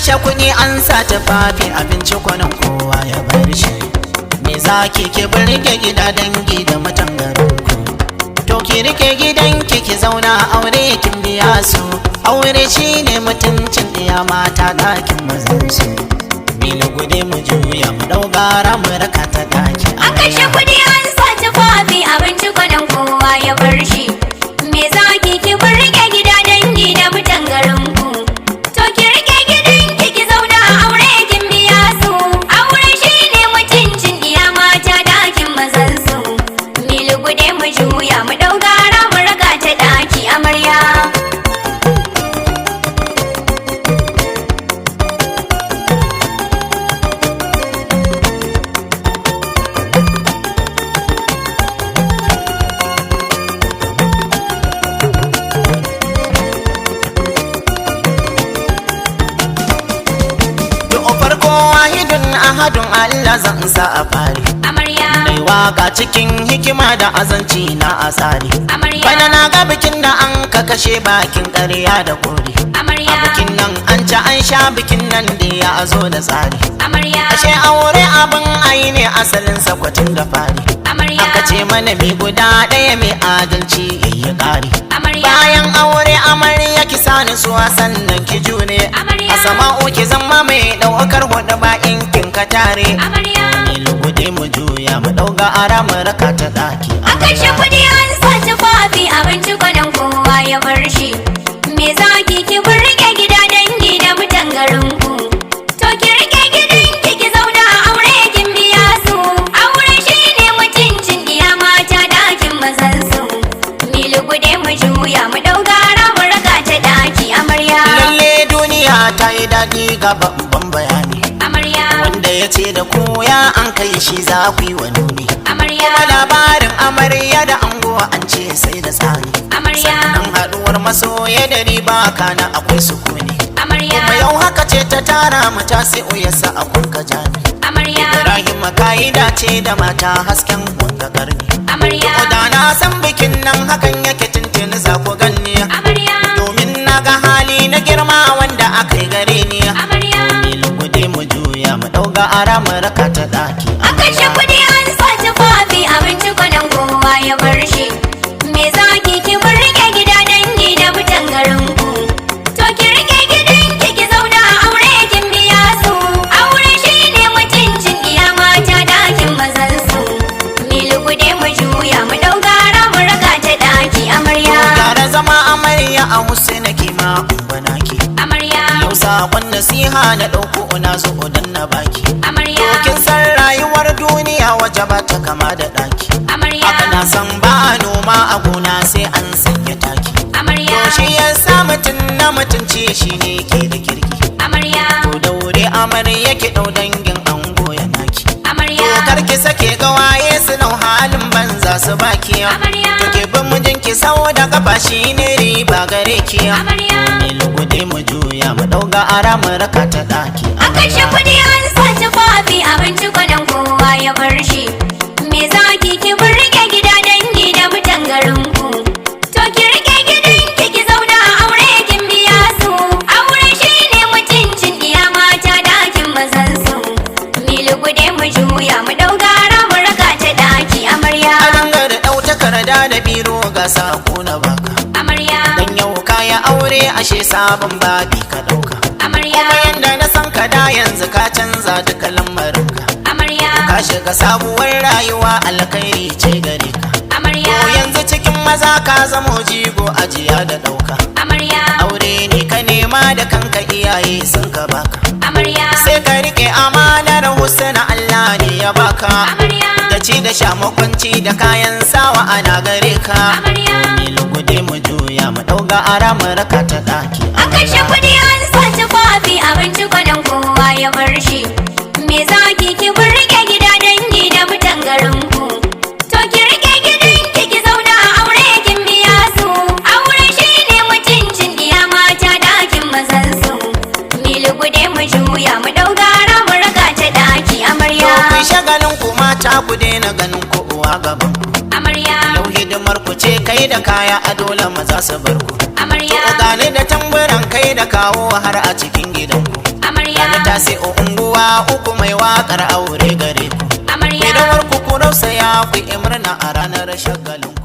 kashe kuɗi an sa tufafi abinci kwanan kowa ya bar shi. Me zaki ki burge gida dangi da mutan garinku? To ki rike gidanki ki zauna aure kin biya su. Aure shine mutuncin ɗiya mata ɗakin mazansu. Mili gude mu juya mu ɗau gara mu raka ta ɗaki. An kashe kuɗi an sa tufafi abinci kwanan kowa ya bar shi. Me zaki ki burge gida dangi da mutan garinku? To ki rike gidanki ki zauna aure kin biya su. Aure shine mutuncin ɗiya mata ɗakin mazansu. Mili gude mu juya mu ɗau gara mu raka ta ɗaki amarya. Ahadun Allah zan sa a fari. Amarya. Mai waka cikin hikima da azanci na asari. Amarya. Bana na ga bikin da an ka kashe bakin ƙarya da kori. Amarya. A bikin nan an ci an sha bikin nan da ya zo da tsari. Amarya. Ashe aure abin ai ne asalin sakwatin da fari. Amarya. Aka ce mana mai guda ɗaya mai adalci yayi ƙari. Amarya. Bayan aure amarya ki sani zuwa sannan ki jure. Amarya. A sama'u ki zama mai ɗaukar huɗu bakin kin ka tare. Amarya. Mili gude mu juya mu ɗauga ara mu raka ta ɗaki. An kashe kuɗi an sa tufafi abinci kwanan kowa ya bar shi. Me zaki ki burge gida dangi da mutan garinku? To ki rike gidanki ki zauna aure kin biya su. Aure shine mutuncin ɗiya mata ɗakin mazansu. Mili gude mu juya mu ɗau gara mu raka ta ɗaki amarya. Lalle duniya ta yi daɗi ga babban bayani. Amarya. Wanda ya ce da koya an kai shi za ku yi wa nuni. Amarya. Kuma labarin amarya da anguwa an ce sai da tsari. Amarya. Sannan haɗuwar masoya da riba kana akwai sukuni. Amarya. Kuma yau haka ce ta tara mu Tasiu ya sa a kunka jani. Amarya. Ibrahim ka'ida ce da mata hasken wanga karni. Amarya. Ko da na san bikin nan hakan yake tuntuni za ku ganni. Amarya. Domin na ga hali na girma wanda aka yi gare ni. Amarya. Mili gude mu juya mu ɗauga ara mu raka ta ɗaki. An kashe kuɗi an sa tufafi abinci kwanan kowa ya bar shi. Me zaki ki burge gida dangi da mutan garinku? To ki rike gidanki ki zauna aure kin biya su. Aure shine mutuncin ɗiya mata ɗakin mazansu. Mili gude mu juya mu ɗau gara mu raka ta ɗaki amarya. Gyara zama amarya a Hussaina kima umbana ki. Amarya. Yau sakon nasiha na ɗauko na zo dan na baki. Amarya. Kin san rayuwar duniya waje ba ta kama da ɗaki. Amarya. Haka na san ba a noma a gona sai an sanya taki. Amarya. To shi ya sa mutum na mutunci shi ne ke da kirki. Amarya. To daure amarya ki ɗau dangin ango ya naki. Amarya. To kar ki sake gawaye su nau halin banza su baki. Amarya. To ki bin mijinki sau da kafa shi ne riba gare ki. Amarya. Mili gude mu juya mu ɗauga ara mu raka ta ɗaki. An kashe kuɗi an sa tufafi abinci kwanan kowa ya bar shi. Me zaki ki burge gida dangi da mutan garinku? To ki rike gidanki ki zauna aure kin biya su. Aure shine mutuncin ɗiya mata ɗakin mazansu. Mili gude mu juya mu ɗau gara mu raka ta ɗaki amarya. A dangare ɗau takarda da biro ga sako na baka. Amarya. Dan yau kaya aure ashe sabon babi ka ɗauka. Amarya. Kuma yanda na san ka da yanzu ka canza duka lamarinka. Amarya. Ka shiga sabuwar rayuwa alkhairi ce gare ka. Amarya. To yanzu cikin maza ka zamo jigo ajiya da ɗauka. Amarya. Aure ne ka nema da kanka iyaye sun ka baka. Amarya. Sai ka rike amanar Husna Allah ne ya baka. Amarya. Da ci da sha makwanci da kayan sawa ana gare ka. Amarya. Mili gude mu juya mu ɗauga ara mu raka ta ɗaki. An kashe kuɗi an sa tufafi abinci kwanan kowa ya bar shi. Me zaki ki burge gida dangi da mutan garinku? To ki rike gidanki ki zauna aure kin biya su. Aure shine mutuncin ɗiya mata ɗakin mazansu. Mili gude mu juya mu ɗau gara mu raka ta ɗaki amarya. Ku shagalin ku mata ku daina ganin ku uwa gaban ku. Amarya. Yau hidimar ku ce kai da kaya a dole maza su bar ku. Amarya. Ku gane da tamburan kai da kawo har a cikin gidanku. Amarya. Tasiu Unguwa Uku mai wakar aure gare ku. Amarya Idan ku ku rausaya ku yi murna a ranar shagalin.